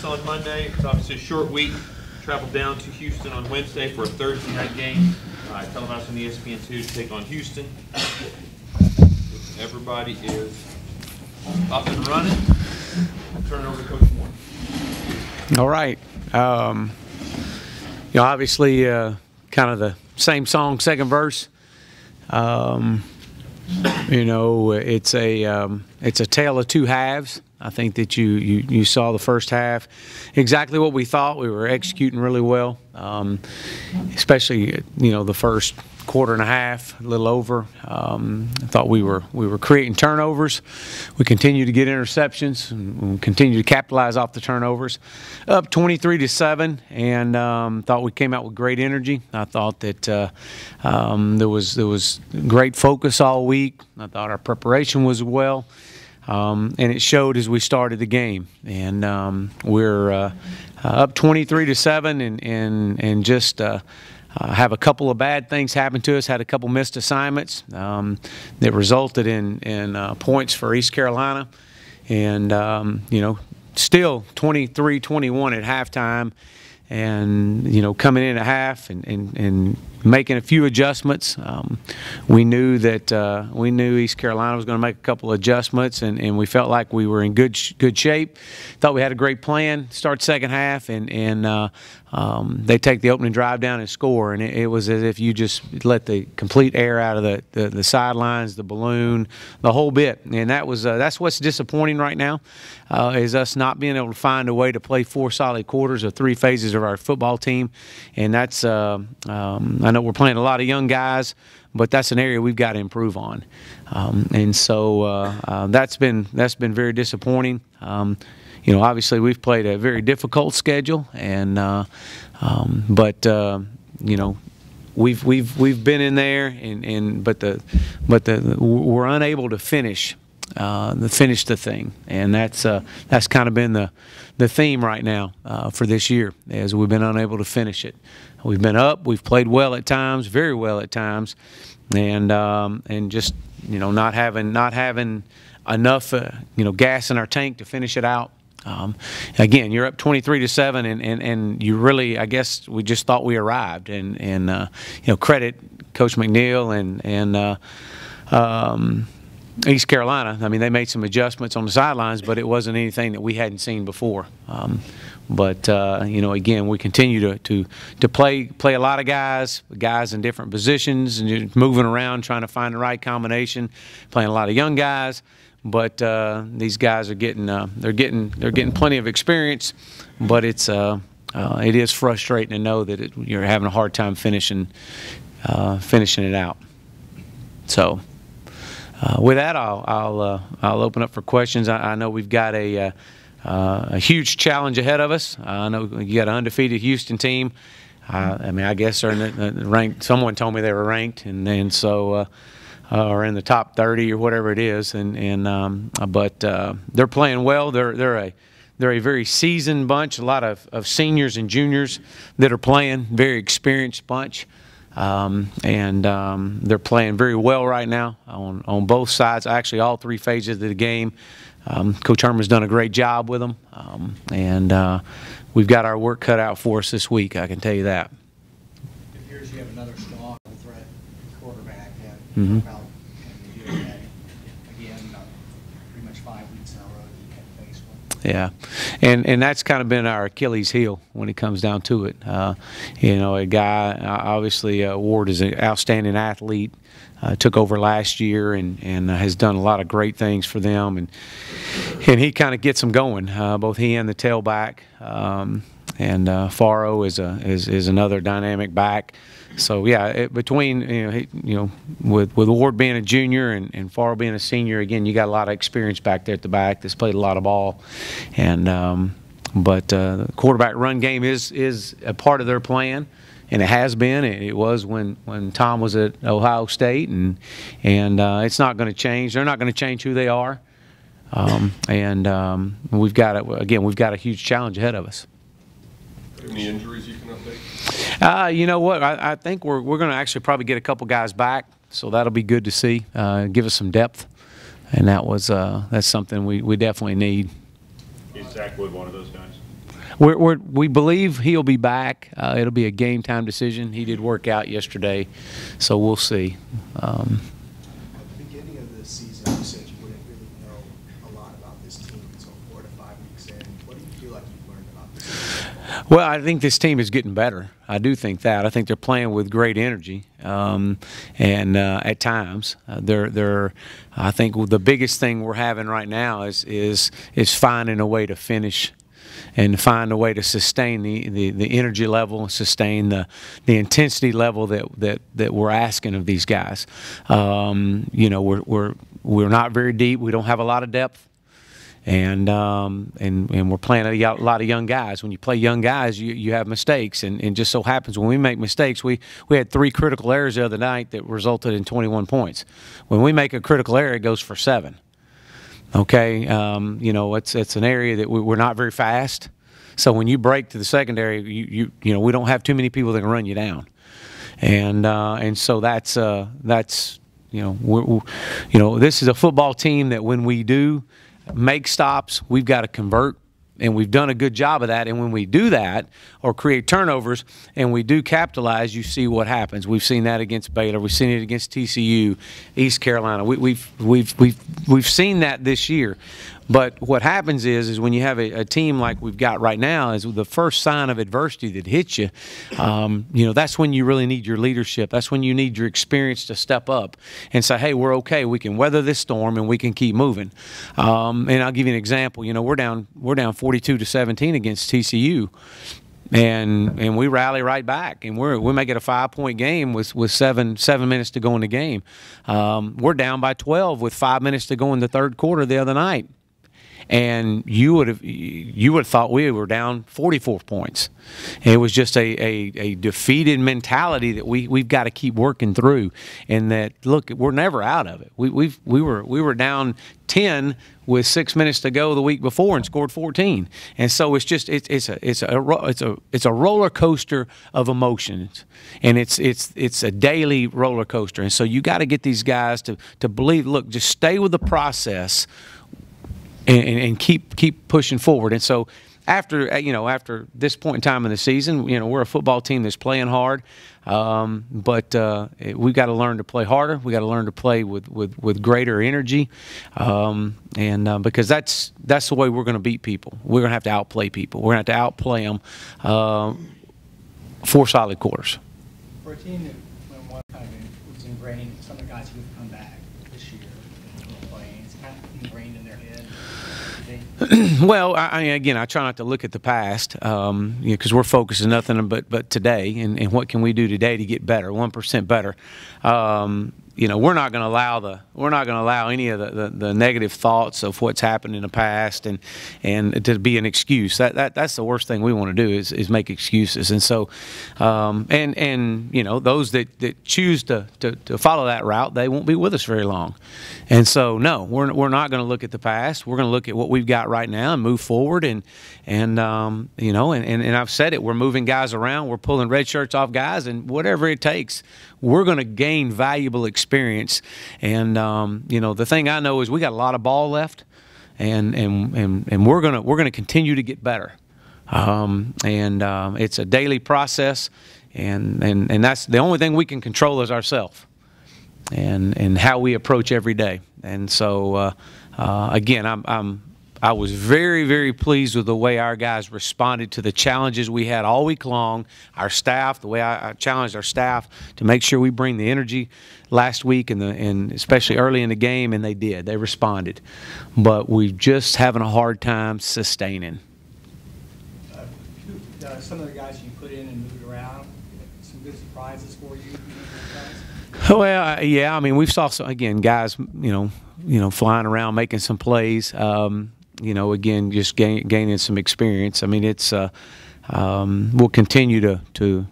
practice on Monday. It's obviously a short week. Traveled down to Houston on Wednesday for a Thursday night game. Televised on ESPN2 to take on Houston. Everybody is up and running. I'll turn it over to Coach Moore. All right. Obviously, kind of the same song, second verse. It's a tale of two halves. I think that you saw the first half exactly what we thought. We were executing really well, especially the first quarter and a half, a little over. I thought we were creating turnovers. We continued to get interceptions and continue to capitalize off the turnovers. Up 23-7, and thought we came out with great energy. I thought that there was great focus all week. I thought our preparation was well. And it showed as we started the game, and we're up 23-7, and just have a couple of bad things happen to us. Had a couple missed assignments that resulted in points for East Carolina, and still 23-21 at halftime, and coming in at half and making a few adjustments. We knew East Carolina was going to make a couple of adjustments, and we felt like we were in good shape. Thought we had a great plan. Start second half, and they take the opening drive down and score, and it was as if you just let the complete air out of the sidelines, the balloon, the whole bit. And that's what's disappointing right now, is us not being able to find a way to play 4 solid quarters of 3 phases of our football team, and that's I know we're playing a lot of young guys, but that's an area we've got to improve on, and so that's been very disappointing. Obviously we've played a very difficult schedule, and but we've been in there, but we're unable to finish the thing, and that's kind of been the theme right now for this year, as we've been unable to finish it. We've been up, we've played well at times, very well at times, and just not having enough gas in our tank to finish it out. Again, you're up 23-7, and you really, I guess, we just thought we arrived, and credit Coach McNeil and East Carolina. I mean, they made some adjustments on the sidelines, but it wasn't anything that we hadn't seen before. But again, we continue to play a lot of guys in different positions, and just moving around, trying to find the right combination. Playing a lot of young guys, but these guys are getting plenty of experience. But it is frustrating to know that you're having a hard time finishing it out. So. With that, I'll open up for questions. I know we've got a huge challenge ahead of us. I know you got an undefeated Houston team. I guess they're in the ranked. Someone told me they were ranked, and so or in the top 30 or whatever it is. But they're playing well. They're a very seasoned bunch. A lot of seniors and juniors that are playing. Very experienced bunch. They're playing very well right now on both sides. Actually, all 3 phases of the game. Coach Herman's done a great job with them, and we've got our work cut out for us this week. I can tell you that. It appears you have another strong threat quarterback, and about you had again pretty much 5 weeks in a row you had faced one. Yeah, and that's kind of been our Achilles heel when it comes down to it. A guy, obviously Ward is an outstanding athlete, took over last year and has done a lot of great things for them, and he kind of gets them going, both he and the tailback. And Faro is another dynamic back. So yeah, between with Ward being a junior and Faro being a senior, again, you got a lot of experience back there at the back that's played a lot of ball, and but the quarterback run game is a part of their plan, and it has been. It was when Tom was at Ohio State, and it's not going to change. They're not going to change who they are, we've got a huge challenge ahead of us. Any injuries you can update? You know what? I think we're going to actually probably get a couple guys back, so that'll be good to see. Give us some depth, and that's something we definitely need. Is Zach Wood one of those guys? We believe he'll be back. It'll be a game time decision. He did work out yesterday, so we'll see. At the beginning of the season, you said you wouldn't really know a lot about this team until 4 to 5 weeks in. What do you feel like you've learned about this team? Well, I think this team is getting better. I do think that. I think they're playing with great energy, and at times, I think the biggest thing we're having right now is finding a way to finish and find a way to sustain the energy level, sustain the intensity level that we're asking of these guys. You know, we're not very deep. We don't have a lot of depth, and we're playing a lot of young guys. When you play young guys, you have mistakes, and just so happens when we make mistakes, we had 3 critical errors the other night that resulted in 21 points. When we make a critical error, it goes for 7. Okay, you know, it's an area that we're not very fast. So when you break to the secondary, you know, we don't have too many people that can run you down, and so that's you know, this is a football team that when we do make stops, we've got to convert. And we've done a good job of that. And when we do that or create turnovers and we do capitalize, you see what happens. We've seen that against Baylor. We've seen it against TCU, East Carolina. We've seen that this year. But what happens is when you have a team like we've got right now, is the first sign of adversity that hits you, you know, that's when you really need your leadership. That's when you need your experience to step up and say, hey, we're okay. We can weather this storm and we can keep moving. And I'll give you an example. You know, we're down 42-17 against TCU. And we rally right back, and we make it a 5-point game with seven minutes to go in the game. We're down by 12 with 5 minutes to go in the third quarter the other night. And you would have thought we were down 44 points. And it was just a defeated mentality that we've got to keep working through. And that, look, we're never out of it. We were down 10 with 6 minutes to go the week before and scored 14. And so it's just it's a roller coaster of emotions, and it's a daily roller coaster. And so you got to get these guys to believe. Look, just stay with the process. And keep pushing forward. And so after this point in time in the season, you know, we're a football team that's playing hard, but we've got to learn to play harder. We got to learn to play with greater energy, and because that's the way we're going to beat people. We're going to have to outplay people. We're going to have to outplay them 4 solid quarters. For a team that when one kind of was ingrained, some of the guys who have come back this year playing, it's kind of ingrained in their head. Well, again, I try not to look at the past, because we're focusing nothing but today, and what can we do today to get better, 1% better. You know, we're not going to allow any of the negative thoughts of what's happened in the past and to be an excuse. That's the worst thing we want to do is make excuses. And so, and you know, those that choose to follow that route, they won't be with us very long. And so, no, we're not going to look at the past. We're going to look at what we've got right now and move forward. And you know, and I've said it. We're moving guys around. We're pulling red shirts off guys, and whatever it takes, we're going to gain valuable experience. And you know, the thing I know is we got a lot of ball left, and we're gonna continue to get better. It's a daily process, and that's the only thing we can control is ourselves and how we approach every day. And so again, I was very, very pleased with the way our guys responded to the challenges we had all week long. Our staff, the way I challenged our staff to make sure we bring the energy last week and especially early in the game, and they did. They responded. But we're just having a hard time sustaining. Some of the guys you put in and moved around, some good surprises for you? Well, yeah. I mean, we've saw some, again, guys, you know, flying around making some plays. You know, again, just gaining some experience. I mean, it's we'll continue to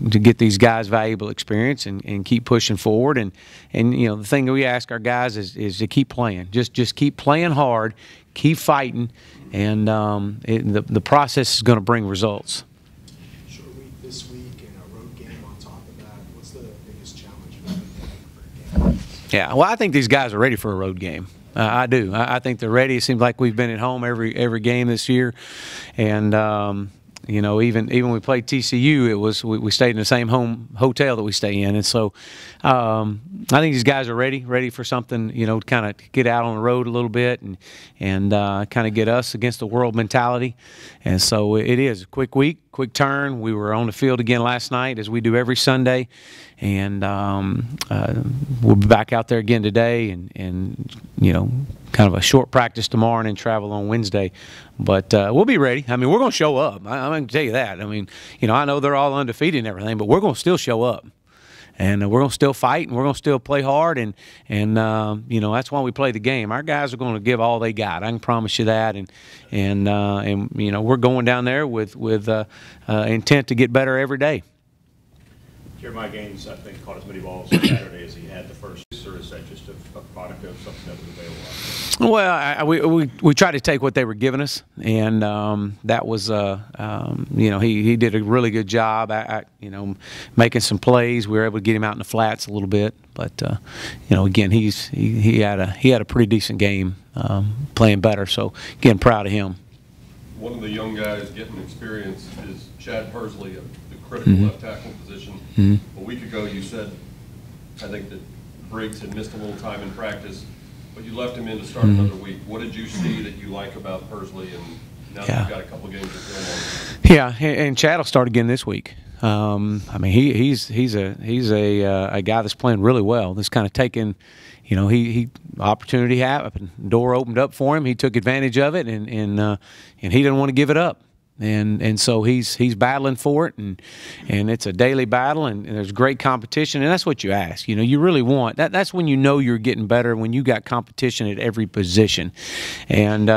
get these guys valuable experience and keep pushing forward. And you know, the thing that we ask our guys is to keep playing. Just keep playing hard, keep fighting, and the process is going to bring results. Short week this week and a road game on top of that. What's the biggest challenge for a game? Yeah, well, I think these guys are ready for a road game. I do. I think they're ready. It seems like we've been at home every game this year, and you know, even when we played TCU, it was we stayed in the same hotel that we stay in, and so I think these guys are ready for something, you know, to kind of get out on the road a little bit and kind of get us against the world mentality. And so it is a quick week, quick turn. We were on the field again last night, as we do every Sunday, and we'll be back out there again today, and you know, kind of a short practice tomorrow and then travel on Wednesday. But we'll be ready. I mean, we're going to show up. I'm going to tell you that. I mean, you know, I know they're all undefeated and everything, but we're going to still show up. And we're going to still fight, and we're going to still play hard, and you know, that's why we play the game. Our guys are going to give all they got. I can promise you that. And you know, we're going down there with intent to get better every day. Jeremiah Gaines, I think, caught as many balls Saturday as he had the first. Or is that just a product of something that was available? Well, we tried to take what they were giving us, and that was you know, he did a really good job at you know, making some plays. We were able to get him out in the flats a little bit, but you know, again, he had a pretty decent game, playing better. So again, proud of him. One of the young guys getting experience is Chad Persley, the critical left tackle position. A week ago, you said, I think, that Briggs had missed a little time in practice, but you left him in to start another week. What did you see that you like about Persley, and now that you've got a couple games to film on? Yeah, and Chad will start again this week. I mean, he's a guy that's playing really well. That's kind of taken, you know, he opportunity happened, door opened up for him. He took advantage of it, and he didn't want to give it up. And so he's battling for it, and it's a daily battle, and there's great competition, and that's what you ask. You know, you really want that. That's when you know you're getting better, when you got competition at every position. And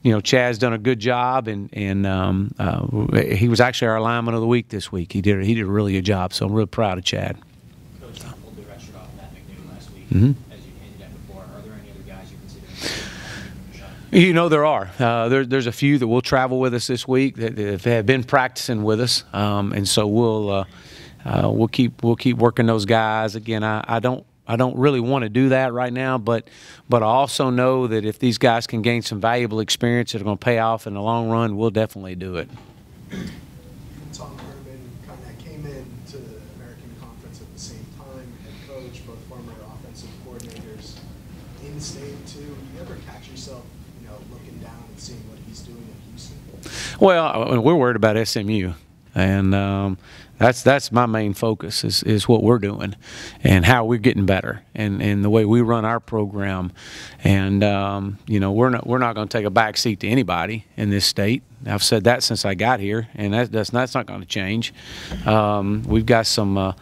you know, Chad's done a good job, and he was actually our lineman of the week this week. He did a really good job, so I'm real proud of Chad. Coach, you pulled the red shirt off Matt McNew last week. As you hinted at before, are there any other guys you consider? You know, there are. There's a few that will travel with us this week that have been practicing with us, and so we'll keep working those guys. Again, I don't really want to do that right now, but I also know that if these guys can gain some valuable experience that are going to pay off in the long run, we'll definitely do it. Tom Herman kind of came into the American Conference at the same time, head coach, both former offensive coordinators in state too. Do you ever catch yourself, you know, looking down and seeing what he's doing in Houston? Well, we're worried about SMU, and that's my main focus is what we're doing and how we're getting better and the way we run our program. And you know, we're not going to take a back seat to anybody in this state. I've said that since I got here, and that's not going to change. We've got some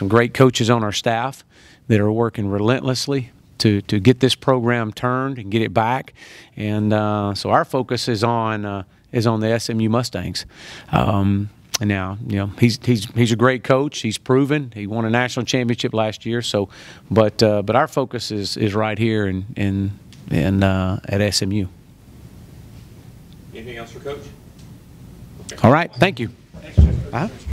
great coaches on our staff that are working relentlessly to get this program turned and get it back. And so our focus is on the SMU Mustangs. And now, you know, he's a great coach. He's proven. He won a national championship last year. So, but our focus is right here at SMU. Anything else for Coach? Okay. All right. Thank you. Thanks, Jeff.